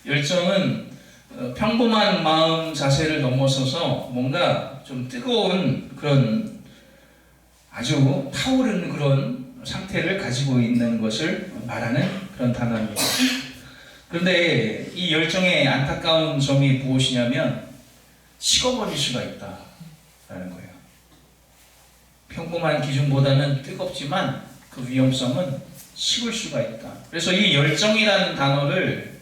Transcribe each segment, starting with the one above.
열정은 평범한 마음 자세를 넘어서서 뭔가 좀 뜨거운 그런 아주 타오르는 그런 상태를 가지고 있는 것을 말하는 그런 단어입니다. 그런데 이 열정의 안타까운 점이 무엇이냐면 식어버릴 수가 있다라는 거예요. 평범한 기준보다는 뜨겁지만 그 위험성은 식을 수가 있다. 그래서 이 열정이라는 단어를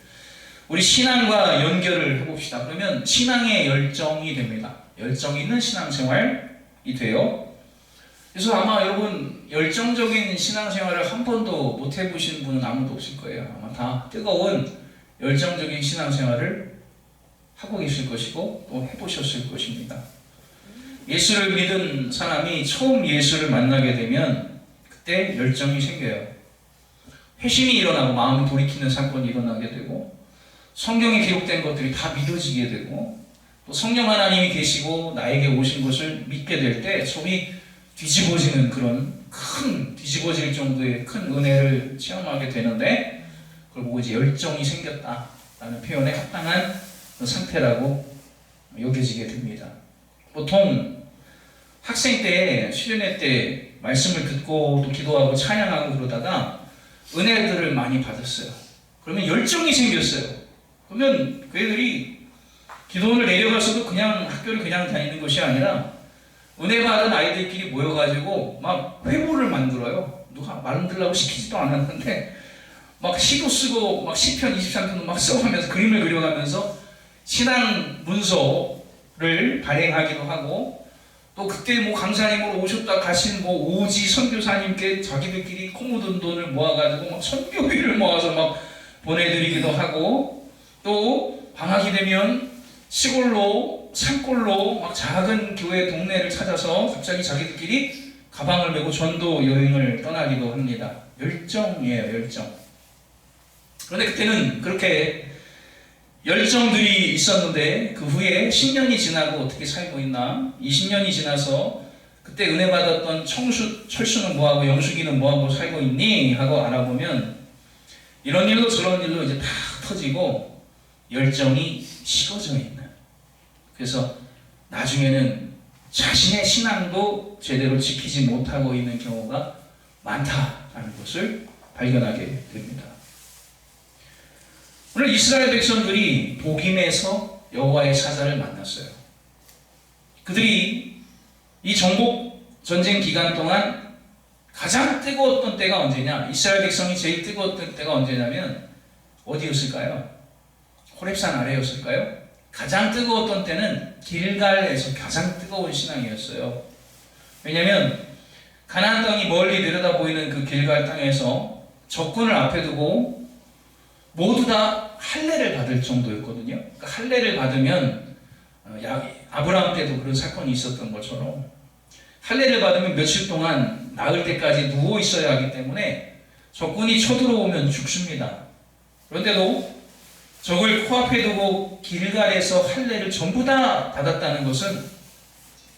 우리 신앙과 연결을 해봅시다. 그러면 신앙의 열정이 됩니다. 열정 있는 신앙생활이 돼요. 그래서 아마 여러분 열정적인 신앙생활을 한 번도 못 해보신 분은 아무도 없을 거예요. 아마 다 뜨거운 열정적인 신앙생활을 하고 계실 것이고 또 해보셨을 것입니다. 예수를 믿은 사람이 처음 예수를 만나게 되면 그때 열정이 생겨요. 회심이 일어나고 마음이 돌이키는 사건이 일어나게 되고 성경에 기록된 것들이 다 믿어지게 되고 또 성령 하나님이 계시고 나에게 오신 것을 믿게 될 때 속이 뒤집어지는 그런 큰 뒤집어질 정도의 큰 은혜를 체험하게 되는데 그걸 보고 이제 열정이 생겼다라는 표현에 합당한 상태라고 여겨지게 됩니다. 보통 학생 때 수련회 때 말씀을 듣고 또 기도하고 찬양하고 그러다가 은혜들을 많이 받았어요. 그러면 열정이 생겼어요. 그러면 그 애들이 기도원을 내려가서도 그냥 학교를 그냥 다니는 것이 아니라 은혜 받은 아이들끼리 모여가지고 막 회보를 만들어요. 누가 만들라고 시키지도 않았는데 막 시도 쓰고 막 시편 23편도 막 써가면서 그림을 그려가면서 신앙 문서를 발행하기도 하고 또 그때 뭐 강사님으로 오셨다 가신 뭐 오지 선교사님께 자기들끼리 코 묻은 돈을 모아가지고 막 선교비를 모아서 막 보내드리기도 하고 또 방학이 되면 시골로 산골로 막 작은 교회 동네를 찾아서 갑자기 자기들끼리 가방을 메고 전도 여행을 떠나기도 합니다. 열정이에요, 열정. 그런데 그때는 그렇게 열정들이 있었는데 그 후에 10년이 지나고 어떻게 살고 있나? 20년이 지나서 그때 은혜 받았던 철수는 뭐하고 영숙이는 뭐하고 살고 있니? 하고 알아보면 이런 일로 저런 일로 이제 다 터지고 열정이 식어져 있는. 그래서 나중에는 자신의 신앙도 제대로 지키지 못하고 있는 경우가 많다라는 것을 발견하게 됩니다. 오늘 이스라엘 백성들이 복임에서 여호와의 사자를 만났어요. 그들이 이 정복 전쟁 기간 동안 가장 뜨거웠던 때가 언제냐? 이스라엘 백성이 제일 뜨거웠던 때가 언제냐면 어디였을까요? 호렙산 아래였을까요? 가장 뜨거웠던 때는 길갈에서 가장 뜨거운 신앙이었어요. 왜냐하면 가나안 땅이 멀리 내려다 보이는 그 길갈 땅에서 적군을 앞에 두고 모두 다 할례를 받을 정도였거든요. 그러니까 할례를 받으면 아브라함 때도 그런 사건이 있었던 것처럼 할례를 받으면 며칠 동안 나을 때까지 누워 있어야 하기 때문에 적군이 쳐들어오면 죽습니다. 그런데도 적을 코앞에 두고 길갈에서 할례를 전부 다 받았다는 것은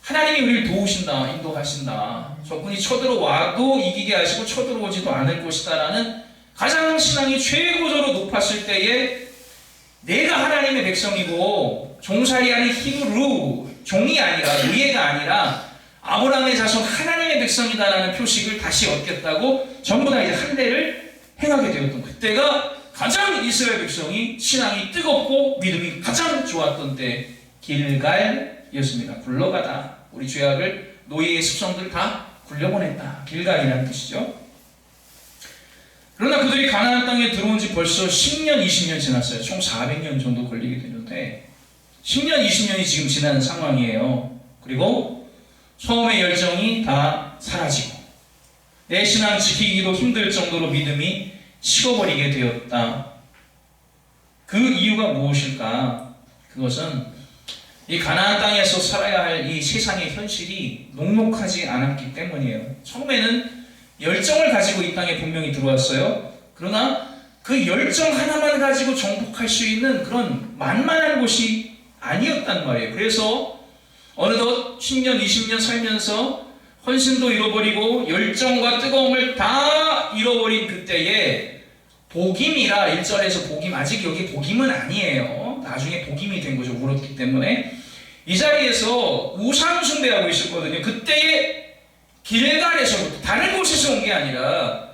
하나님이 우리를 도우신다, 인도하신다. 적군이 쳐들어와도 이기게 하시고 쳐들어오지도 않을 것이다라는 가장 신앙이 최고조로 높았을 때에 내가 하나님의 백성이고 종살이하는 히브루 종이 아니라 의예가 아니라 아브라함의 자손 하나님의 백성이다라는 표식을 다시 얻겠다고 전부 다 이제 할례를 행하게 되었던 그때가 가장 이스라엘 백성이 신앙이 뜨겁고 믿음이 가장 좋았던 때 길갈이었습니다. 굴러가다 우리 죄악을 노예의 습성들 다 굴려보냈다. 길갈이라는 뜻이죠. 그러나 그들이 가나안 땅에 들어온 지 벌써 10년, 20년 지났어요. 총 400년 정도 걸리게 되는데 10년, 20년이 지금 지난 상황이에요. 그리고 처음의 열정이 다 사라지고 내 신앙 지키기도 힘들 정도로 믿음이 식어버리게 되었다. 그 이유가 무엇일까? 그것은 이 가나안 땅에서 살아야 할 이 세상의 현실이 녹록하지 않았기 때문이에요. 처음에는 열정을 가지고 이 땅에 분명히 들어왔어요. 그러나 그 열정 하나만 가지고 정복할 수 있는 그런 만만한 곳이 아니었단 말이에요. 그래서 어느덧 10년, 20년 살면서 헌신도 잃어버리고 열정과 뜨거움을 다 잃어버린 그때에 복임이라 1절에서 복임, 아직 여기 복임은 아니에요. 나중에 복임이 된 거죠. 울었기 때문에. 이 자리에서 우상 숭배하고 있었거든요. 그때 길갈에서부터, 다른 곳에서 온 게 아니라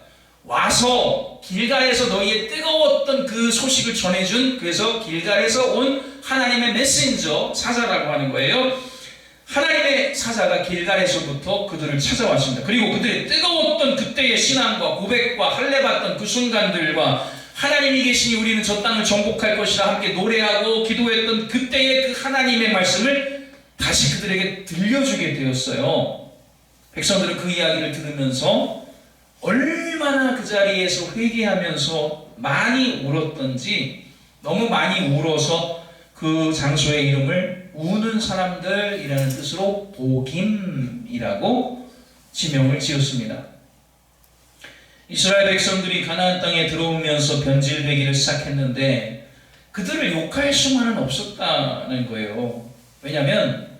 와서 길갈에서 너희의 뜨거웠던 그 소식을 전해준, 그래서 길갈에서 온 하나님의 메신저, 사자라고 하는 거예요. 하나님의 사자가 길갈에서부터 그들을 찾아왔습니다. 그리고 그들의 뜨거웠던 그때의 신앙과 고백과 할례받던 그 순간들과 하나님이 계시니 우리는 저 땅을 정복할 것이라 함께 노래하고 기도했던 그때의 그 하나님의 말씀을 다시 그들에게 들려주게 되었어요. 백성들은 그 이야기를 들으면서 얼마나 그 자리에서 회개하면서 많이 울었던지, 너무 많이 울어서 그 장소의 이름을 우는 사람들이라는 뜻으로 복임이라고 지명을 지었습니다. 이스라엘 백성들이 가나안 땅에 들어오면서 변질되기를 시작했는데 그들을 욕할 수만은 없었다는 거예요. 왜냐하면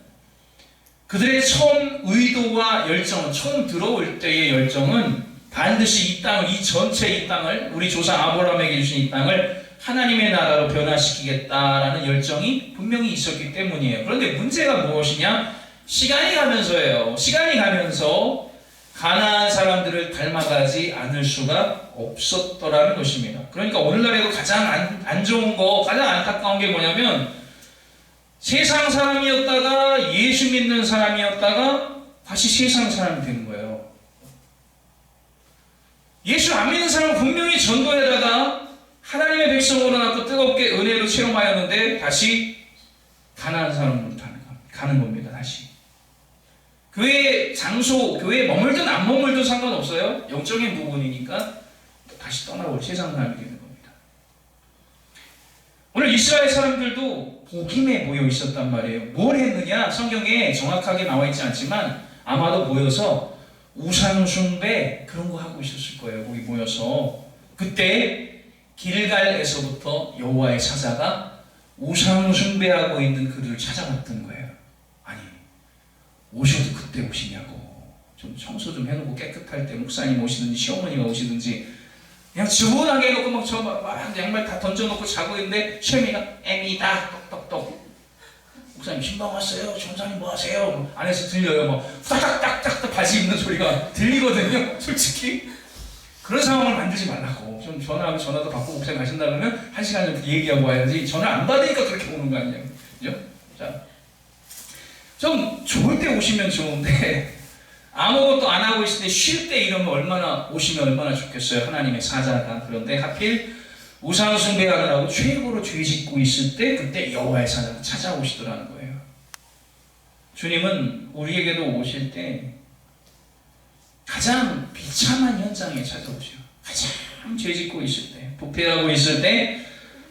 그들의 처음 의도와 열정은, 처음 들어올 때의 열정은 반드시 이 땅을, 이 전체 이 땅을, 우리 조상 아브라함에게 주신 이 땅을 하나님의 나라로 변화시키겠다라는 열정이 분명히 있었기 때문이에요. 그런데 문제가 무엇이냐? 시간이 가면서예요. 시간이 가면서 가나안 사람들을 닮아가지 않을 수가 없었더라는 것입니다. 그러니까 오늘날에도 가장 안 좋은 거, 가장 안타까운 게 뭐냐면 세상 사람이었다가 예수 믿는 사람이었다가 다시 세상 사람이 된 거예요. 예수 안 믿는 사람은 분명히 전도에다가 하나님의 백성으로 낳고 뜨겁게 은혜로 체험하였는데 다시 가나안 사람으로 가는 겁니다. 다시 교회 장소, 교회에 머물든 안 머물든 상관없어요. 영적인 부분이니까 다시 떠나고 세상 사람이 되는 겁니다. 오늘 이스라엘 사람들도 복임에 모여 있었단 말이에요. 뭘 했느냐? 성경에 정확하게 나와 있지 않지만 아마도 모여서 우상 숭배 그런 거 하고 있었을 거예요. 거기 모여서. 그때 길갈에서부터 여호와의 사자가 우상 숭배하고 있는 그들을 찾아갔던 거예요. 아니, 오셔도 그때 오시냐고. 좀 청소 좀 해놓고 깨끗할 때 목사님 오시든지 시어머니가 오시든지 그냥 지원하게 해놓고 막 양말 다 던져놓고 자고 있는데 시어머니가 애미다 똑똑똑, 목사님 신방 왔어요? 전사님 뭐 하세요? 안에서 들려요. 막 후다닥닥닥 바지 입는 소리가 들리거든요. 솔직히 그런 상황을 만들지 말라고. 좀 전화하고 전화도 받고 목사님 가신다 그러면 1시간 정도 얘기하고 와야지. 전화 안 받으니까 그렇게 오는 거 아니에요. 그죠? 자, 좀 좋을 때 오시면 좋은데 아무것도 안 하고 있을 때 쉴 때 이러면 오시면 얼마나 좋겠어요. 하나님의 사자가. 그런데 하필 우상 숭배하느라고 최고로 죄 짓고 있을 때 그때 여호와의 사자가 찾아오시더라는 거예요. 주님은 우리에게도 오실 때 가장 비참한 현장에 찾아오죠. 가장 죄 짓고 있을 때, 부패하고 있을 때,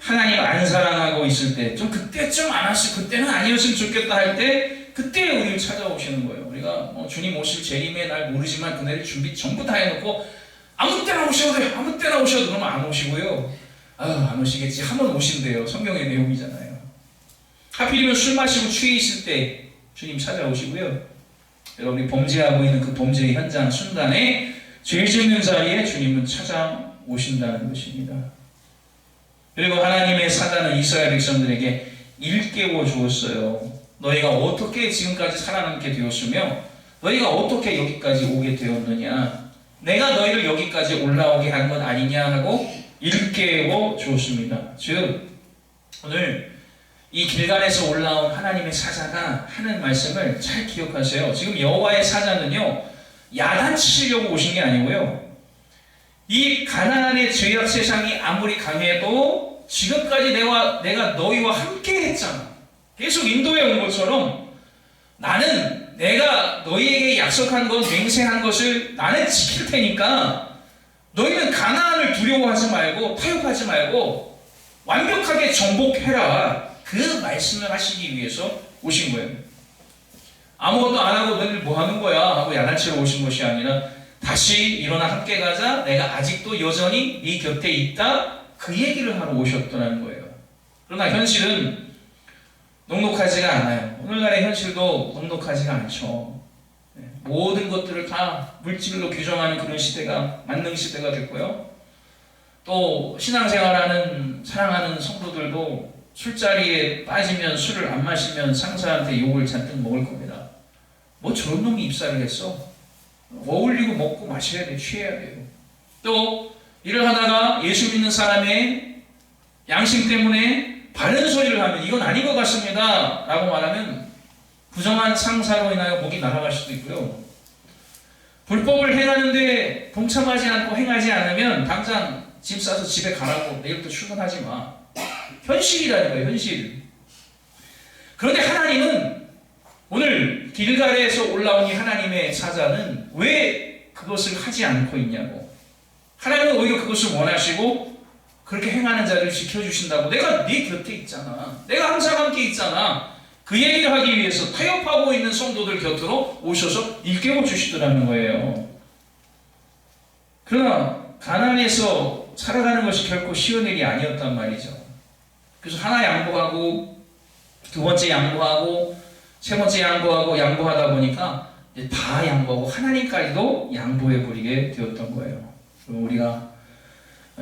하나님 안 사랑하고 있을 때, 좀 그때쯤 안 왔을, 그때는 아니었으면 좋겠다 할 때, 그때 우리를 찾아오시는 거예요. 우리가 주님 오실 재림의 날 모르지만 그날을 준비 전부 다 해놓고 아무 때나 오셔도 돼요. 아무 때나 오셔도 그러면 안 오시고요. 안 오시겠지. 한번 오신대요. 성경의 내용이잖아요. 하필이면 술 마시고 취해 있을 때 주님 찾아오시고요. 여러분이 범죄하고 있는 그 범죄의 현장 순간에 죄 짓는 자리에 주님은 찾아오신다는 것입니다. 그리고 하나님의 사자는 이스라엘 백성들에게 일깨워 주었어요. 너희가 어떻게 지금까지 살아남게 되었으며 너희가 어떻게 여기까지 오게 되었느냐, 내가 너희를 여기까지 올라오게 한 건 아니냐 하고 일깨워 주었습니다. 즉 오늘 이 길갈에서 올라온 하나님의 사자가 하는 말씀을 잘 기억하세요. 지금 여호와의 사자는요, 야단치려고 오신 게 아니고요, 이 가나안의 죄악 세상이 아무리 강해도 지금까지 내가 너희와 함께 했잖아. 계속 인도해 온 것처럼 나는 내가 너희에게 약속한 것, 맹세한 것을 나는 지킬 테니까 너희는 가나안을 두려워하지 말고 타협하지 말고 완벽하게 정복해라. 그 말씀을 하시기 위해서 오신 거예요. 아무것도 안 하고 너희들 뭐 하는 거야 하고 야단치러 오신 것이 아니라 다시 일어나 함께 가자, 내가 아직도 여전히 네 곁에 있다, 그 얘기를 하러 오셨더라는 거예요. 그러나 현실은 녹록하지가 않아요. 오늘날의 현실도 녹록하지가 않죠. 모든 것들을 다 물질로 규정하는 그런 시대가 만능 시대가 됐고요. 또 신앙생활하는 사랑하는 성도들도 술자리에 빠지면 술을 안 마시면 상사한테 욕을 잔뜩 먹을 겁니다. 뭐 저런 놈이 입사를 했어? 어울리고 먹고 마셔야 돼, 취해야 돼요. 또 일을 하다가 예수 믿는 사람의 양심 때문에 바른 소리를 하면 이건 아닌 것 같습니다 라고 말하면 부정한 상사로 인하여 목이 날아갈 수도 있고요. 불법을 행하는데 동참하지 않고 행하지 않으면 당장 짐 싸서 집에 가라고, 내일부터 출근하지 마. 현실이라는 거예요, 현실. 그런데 하나님은 오늘 길갈에서 올라온 이 하나님의 사자는 왜 그것을 하지 않고 있냐고. 하나님은 오히려 그것을 원하시고 그렇게 행하는 자를 지켜주신다고. 내가 네 곁에 있잖아. 내가 항상 함께 있잖아. 그 얘기를 하기 위해서 타협하고 있는 성도들 곁으로 오셔서 일깨워 주시더라는 거예요. 그러나 가난해서 살아가는 것이 결코 쉬운 일이 아니었단 말이죠. 그래서 하나 양보하고 두 번째 양보하고 세 번째 양보하다 보니까 이제 다 양보하고 하나님까지도 양보해 버리게 되었던 거예요. 그럼 우리가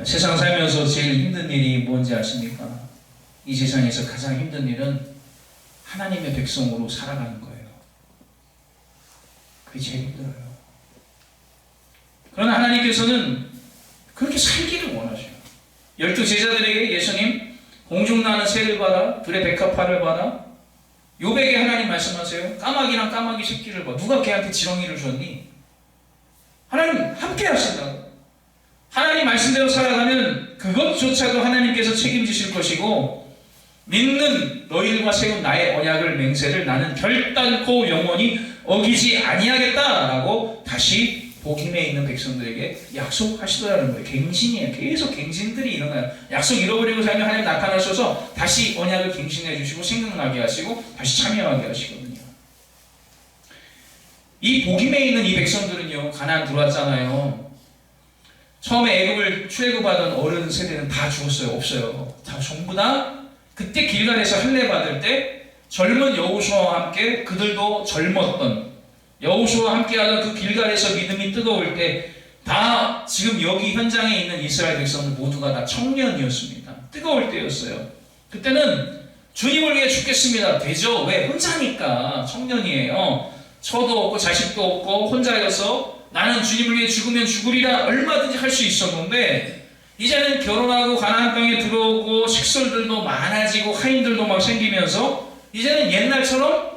세상 살면서 제일 힘든 일이 뭔지 아십니까? 이 세상에서 가장 힘든 일은 하나님의 백성으로 살아가는 거예요. 그게 제일 힘들어요. 그러나 하나님께서는 그렇게 살기를 원하셔요. 12 제자들에게 예수님 공중나는 새를 봐라, 들의 백합화를 봐라. 요백에 하나님 말씀하세요. 까마귀랑 까마귀 새끼를 봐. 누가 걔한테 지렁이를 줬니? 하나님 함께 하신다고. 하나님 말씀대로 살아가면 그것조차도 하나님께서 책임지실 것이고, 믿는 너희들과 세운 나의 언약을 맹세를 나는 결단코 영원히 어기지 아니하겠다라고 다시 복임에 있는 백성들에게 약속하시더라는 거예요. 갱신이에요. 계속 갱신들이 일어나요. 약속 잃어버리고 살면 하나님 나타나셔서 다시 언약을 갱신해 주시고 생각나게 하시고 다시 참여하게 하시거든요. 이 복임에 있는 이 백성들은요, 가나안 들어왔잖아요. 처음에 애굽을 출애굽하던 어른 세대는 다 죽었어요. 없어요. 다 전부 다 그때 길갈에서 할례 받을 때 젊은 여호수아와 함께, 그들도 젊었던 여호수아와 함께하던 그 길갈에서 믿음이 뜨거울 때 다 지금 여기 현장에 있는 이스라엘 백성들 모두가 다 청년이었습니다. 뜨거울 때였어요. 그때는 주님을 위해 죽겠습니다. 되죠? 왜? 혼자니까. 청년이에요. 처도 없고 자식도 없고 혼자여서 나는 주님을 위해 죽으면 죽으리라 얼마든지 할 수 있었는데, 이제는 결혼하고 가나안 땅에 들어오고 식솔들도 많아지고 하인들도 막 생기면서 이제는 옛날처럼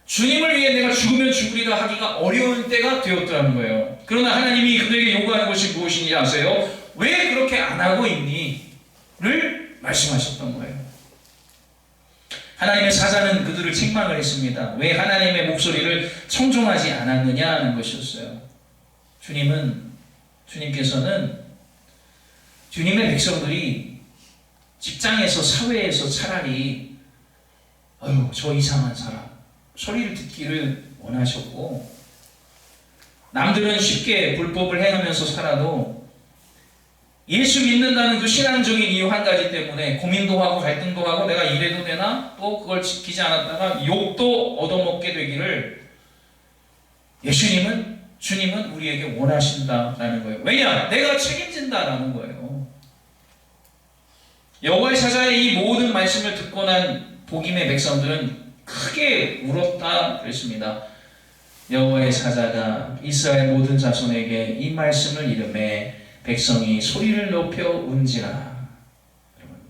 주님을 위해 내가 죽으면 죽으리라 하기가 어려운 때가 되었더라는 거예요. 그러나 하나님이 그들에게 요구하는 것이 무엇인지 아세요? 왜 그렇게 안 하고 있니? 를 말씀하셨던 거예요. 하나님의 사자는 그들을 책망을 했습니다. 왜 하나님의 목소리를 청종하지 않았느냐 하는 것이었어요. 주님께서는 주님의 백성들이 직장에서, 사회에서 차라리 저 이상한 사람 소리를 듣기를 원하셨고, 남들은 쉽게 불법을 행하면서 살아도 예수 믿는다는 그 신앙적인 이유 한 가지 때문에 고민도 하고 갈등도 하고 내가 이래도 되나? 또 그걸 지키지 않았다가 욕도 얻어먹게 되기를 주님은 우리에게 원하신다라는 거예요. 왜냐? 내가 책임진다라는 거예요. 여호와의 사자의 이 모든 말씀을 듣고 난 복임의 백성들은 크게 울었다 그랬습니다. 여호와의 사자가 이스라엘 모든 자손에게 이 말씀을 이르매 백성이 소리를 높여 운지라.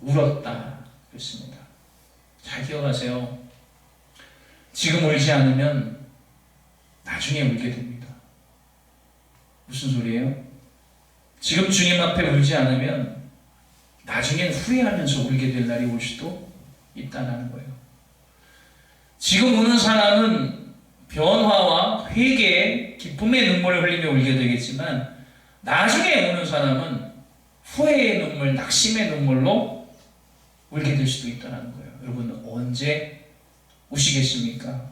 울었다 그랬습니다. 잘 기억하세요. 지금 울지 않으면 나중에 울게 됩니다. 무슨 소리예요? 지금 주님 앞에 울지 않으면 나중엔 후회하면서 울게 될 날이 올 수도 있다는 거예요. 지금 우는 사람은 변화와 회개에 기쁨의 눈물을 흘리며 울게 되겠지만, 나중에 우는 사람은 후회의 눈물, 낙심의 눈물로 울게 될 수도 있다는 거예요. 여러분, 언제 우시겠습니까?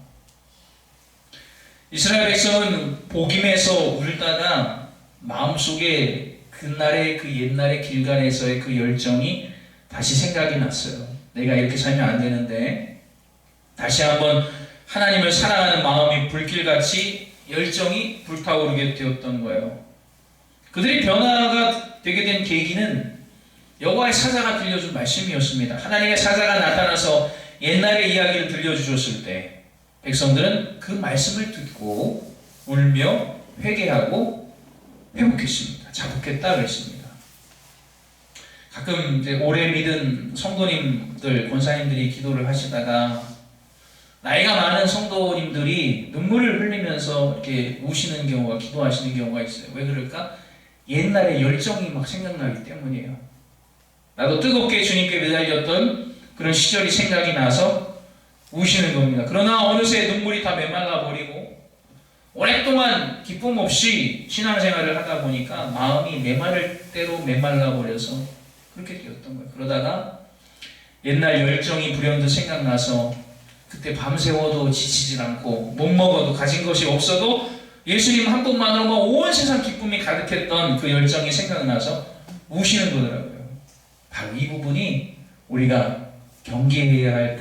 이스라엘 백성은 복임에서 울다가 마음속에 그날의 그 옛날의 길갈에서의 그 열정이 다시 생각이 났어요. 내가 이렇게 살면 안 되는데, 다시 한번 하나님을 사랑하는 마음이 불길같이 열정이 불타오르게 되었던 거예요. 그들이 변화가 되게 된 계기는 여호와의 사자가 들려준 말씀이었습니다. 하나님의 사자가 나타나서 옛날의 이야기를 들려주셨을 때 백성들은 그 말씀을 듣고 울며 회개하고 회복했습니다. 자복했다 그랬습니다. 가끔 이제 오래 믿은 성도님들, 권사님들이 기도를 하시다가 나이가 많은 성도님들이 눈물을 흘리면서 이렇게 우시는 경우가, 기도하시는 경우가 있어요. 왜 그럴까? 옛날의 열정이 막 생각나기 때문이에요. 나도 뜨겁게 주님께 매달렸던 그런 시절이 생각이 나서 우시는 겁니다. 그러나 어느새 눈물이 다 메말라 버리고 오랫동안 기쁨 없이 신앙생활을 하다 보니까 마음이 메마를 대로 메말라 버려서 그렇게 되었던 거예요. 그러다가 옛날 열정이 불현듯 생각나서 그때 밤새워도 지치질 않고 못 먹어도 가진 것이 없어도 예수님 한 분만으로 온 세상 기쁨이 가득했던 그 열정이 생각나서 우시는 거더라고요. 바로 이 부분이 우리가 경계해야 할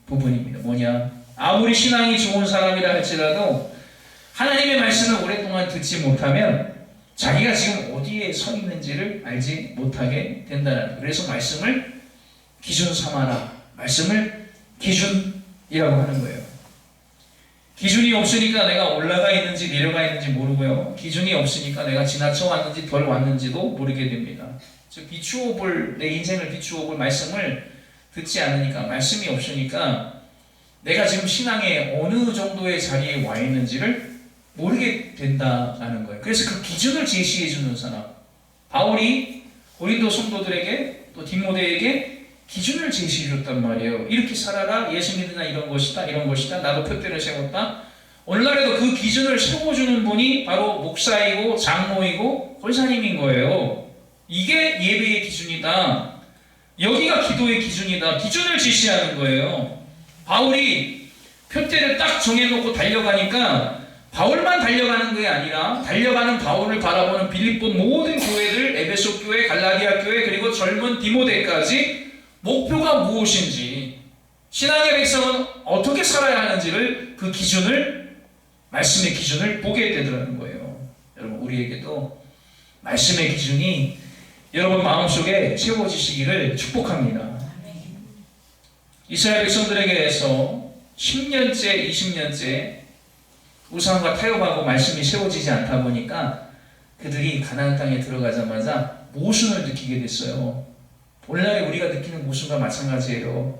부분입니다. 뭐냐? 아무리 신앙이 좋은 사람이라 할지라도 하나님의 말씀을 오랫동안 듣지 못하면 자기가 지금 어디에 서 있는지를 알지 못하게 된다는 거예요. 그래서 말씀을 기준 삼아라. 말씀을 기준이라고 하는 거예요. 기준이 없으니까 내가 올라가 있는지 내려가 있는지 모르고요. 기준이 없으니까 내가 지나쳐 왔는지 덜 왔는지도 모르게 됩니다. 즉 내 인생을 비추어 볼 말씀을 듣지 않으니까, 말씀이 없으니까 내가 지금 신앙의 어느 정도의 자리에 와 있는지를 모르게 된다는 거예요. 그래서 그 기준을 제시해 주는 사람, 바울이 고린도 성도들에게 또 디모데에게 기준을 제시해 줬단 말이에요. 이렇게 살아라. 예수 믿으나 이런 것이다. 이런 것이다. 나도 표대를 세웠다. 오늘날에도 그 기준을 세워주는 분이 바로 목사이고 장로이고 권사님인 거예요. 이게 예배의 기준이다. 여기가 기도의 기준이다. 기준을 제시하는 거예요. 바울이 표대를 딱 정해놓고 달려가니까 바울만 달려가는 게 아니라 달려가는 바울을 바라보는 빌립보 모든 교회들, 에베소 교회, 갈라디아 교회, 그리고 젊은 디모데까지 목표가 무엇인지, 신앙의 백성은 어떻게 살아야 하는지를 그 기준을, 말씀의 기준을 보게 되더라는 거예요. 여러분, 우리에게도 말씀의 기준이 여러분 마음속에 세워지시기를 축복합니다. 이스라엘 백성들에게서 10년째, 20년째 우상과 타협하고 말씀이 세워지지 않다 보니까 그들이 가나안 땅에 들어가자마자 모순을 느끼게 됐어요. 오늘날에 우리가 느끼는 모순과 마찬가지예요.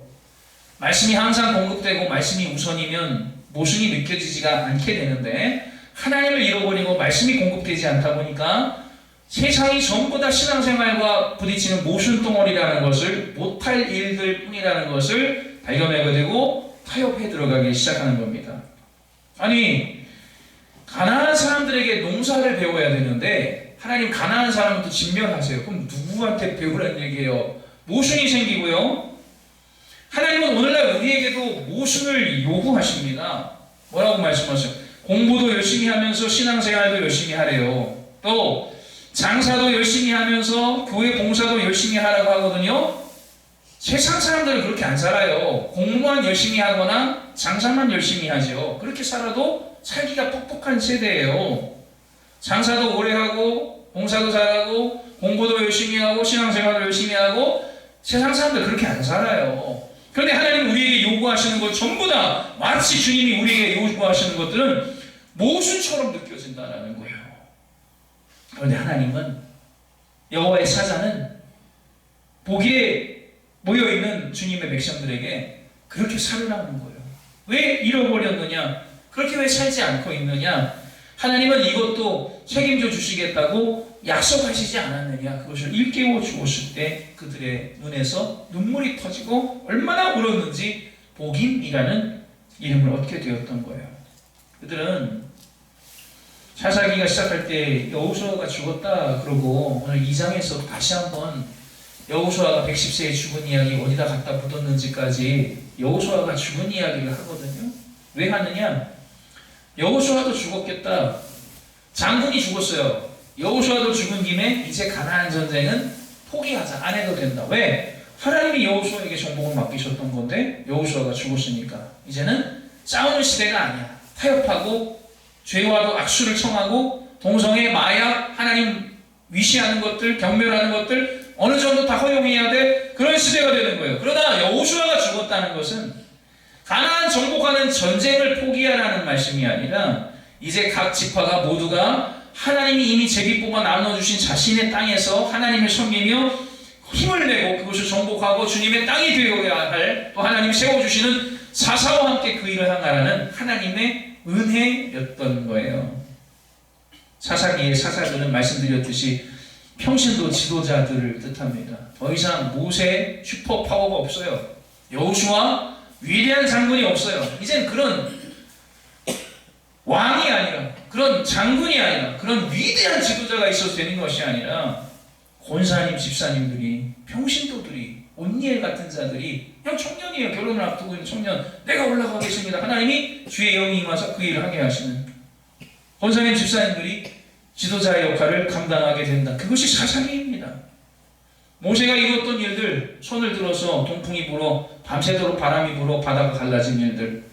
말씀이 항상 공급되고 말씀이 우선이면 모순이 느껴지지가 않게 되는데, 하나님을 잃어버리고 말씀이 공급되지 않다 보니까 세상이 전부 다 신앙생활과 부딪히는 모순 덩어리라는 것을, 못할 일들 뿐이라는 것을 발견하게 되고 타협해 들어가기 시작하는 겁니다. 아니, 가난한 사람들에게 농사를 배워야 되는데 하나님 가난한 사람부터 진멸하세요. 그럼 누구한테 배우라는 얘기예요? 모순이 생기고요. 하나님은 오늘날 우리에게도 모순을 요구하십니다. 뭐라고 말씀하세요? 공부도 열심히 하면서 신앙생활도 열심히 하래요. 또 장사도 열심히 하면서 교회 봉사도 열심히 하라고 하거든요. 세상 사람들은 그렇게 안 살아요. 공부만 열심히 하거나 장사만 열심히 하죠. 그렇게 살아도 살기가 퍽퍽한 세대예요. 장사도 오래 하고 봉사도 잘하고 공부도 열심히 하고 신앙생활도 열심히 하고, 세상 사람들 그렇게 안 살아요. 그런데 하나님 우리에게 요구하시는 것 전부 다 마치 주님이 우리에게 요구하시는 것들은 모순처럼 느껴진다는 거예요. 그런데 하나님은, 여호와의 사자는 보기에 모여있는 주님의 백성들에게 그렇게 살으라는 거예요. 왜 잃어버렸느냐? 그렇게 왜 살지 않고 있느냐? 하나님은 이것도 책임져 주시겠다고 약속하시지 않았느냐? 그것을 일깨워 주었을 때 그들의 눈에서 눈물이 터지고 얼마나 울었는지 복임이라는 이름을 얻게 되었던 거예요. 그들은 사사기가 시작할 때 여호수아가 죽었다 그러고, 오늘 2장에서 다시 한번 여호수아가 110세에 죽은 이야기 어디다 갖다 묻었는지까지 여호수아가 죽은 이야기를 하거든요. 왜 하느냐? 여호수아도 죽었겠다. 장군이 죽었어요. 여호수아도 죽은 김에 이제 가나안 전쟁은 포기하자, 안 해도 된다. 왜? 하나님이 여호수아에게 정복을 맡기셨던 건데 여호수아가 죽었으니까 이제는 싸우는 시대가 아니야. 타협하고 죄와도 악수를 청하고 동성애, 마약, 하나님 위시하는 것들, 경멸하는 것들 어느 정도 다 허용해야 돼? 그런 시대가 되는 거예요. 그러나 여호수아가 죽었다는 것은 가나안 정복하는 전쟁을 포기하라는 말씀이 아니라 이제 각 지파가 모두가 하나님이 이미 제비 뽑아 나눠주신 자신의 땅에서 하나님을 섬기며 힘을 내고 그것을 정복하고 주님의 땅이 되어야 할 또 하나님이 세워주시는 사사와 함께 그 일을 행하라는 하나님의 은혜였던 거예요. 사사기의 사사들은 말씀드렸듯이 평신도 지도자들을 뜻합니다. 더 이상 모세 슈퍼 파워가 없어요. 여호수아 위대한 장군이 없어요. 이젠 그런 왕이 아니라 그런 장군이 아니라 그런 위대한 지도자가 있어도 되는 것이 아니라 권사님, 집사님들이 평신도들이 온니엘 같은 자들이 그냥 청년이에요. 결혼을 앞두고 있는 청년. 내가 올라가겠습니다. 하나님이 주의 영이 임하사 그 일을 하게 하시는 권사님, 집사님들이 지도자의 역할을 감당하게 된다. 그것이 사사기입니다. 모세가 이뤘던 일들, 손을 들어서 동풍이 불어 밤새도록 바람이 불어 바다가 갈라진 일들,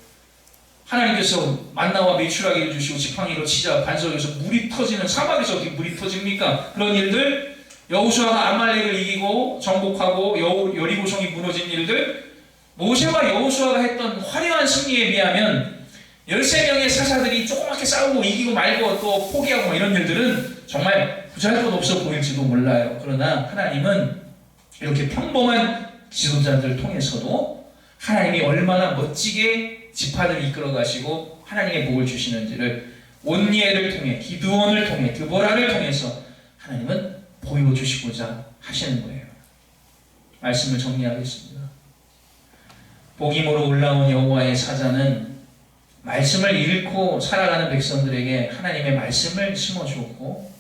하나님께서 만나와 메추라기를 주시고 지팡이로 치자 반석에서 물이 터지는, 사막에서 어떻게 물이 터집니까? 그런 일들, 여호수아가 아말렉을 이기고 정복하고 여리고성이 무너진 일들, 모세와 여호수아가 했던 화려한 승리에 비하면 13명의 사사들이 조그맣게 싸우고 이기고 말고 또 포기하고 이런 일들은 정말 보잘것없어 보일지도 몰라요. 그러나 하나님은 이렇게 평범한 지도자들 통해서도 하나님이 얼마나 멋지게 지파를 이끌어 가시고 하나님의 복을 주시는지를 온니엘을 통해, 기드온을 통해, 드보라를 통해서 하나님은 보여주시고자 하시는 거예요. 말씀을 정리하겠습니다. 복임으로 올라온 여호와의 사자는 말씀을 잃고 살아가는 백성들에게 하나님의 말씀을 심어주었고,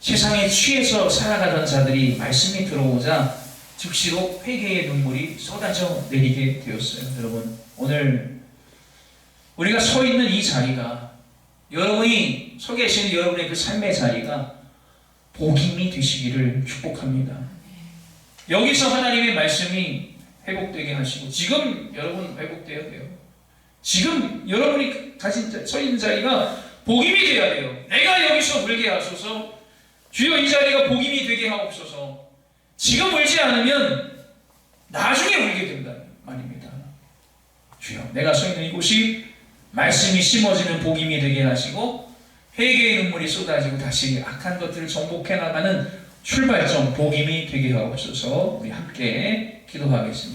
세상에 취해서 살아가던 자들이 말씀이 들어오자 즉시로 회개의 눈물이 쏟아져 내리게 되었어요. 여러분, 오늘 우리가 서 있는 이 자리가, 여러분이 서 계시는 여러분의 그 삶의 자리가 복임이 되시기를 축복합니다. 여기서 하나님의 말씀이 회복되게 하시고, 지금 여러분 회복되어야 돼요. 지금 여러분이 서 있는 자리가 복임이 되어야 돼요. 내가 여기서 울게 하소서. 주여, 이 자리가 복임이 되게 하옵소서. 지금 울지 않으면 나중에 울게 된다는 말입니다. 주여, 내가 서 있는 이곳이 말씀이 심어지는 복임이 되게 하시고 회개의 눈물이 쏟아지고 다시 악한 것들을 정복해 나가는 출발점, 복임이 되게 하옵소서. 우리 함께 기도하겠습니다.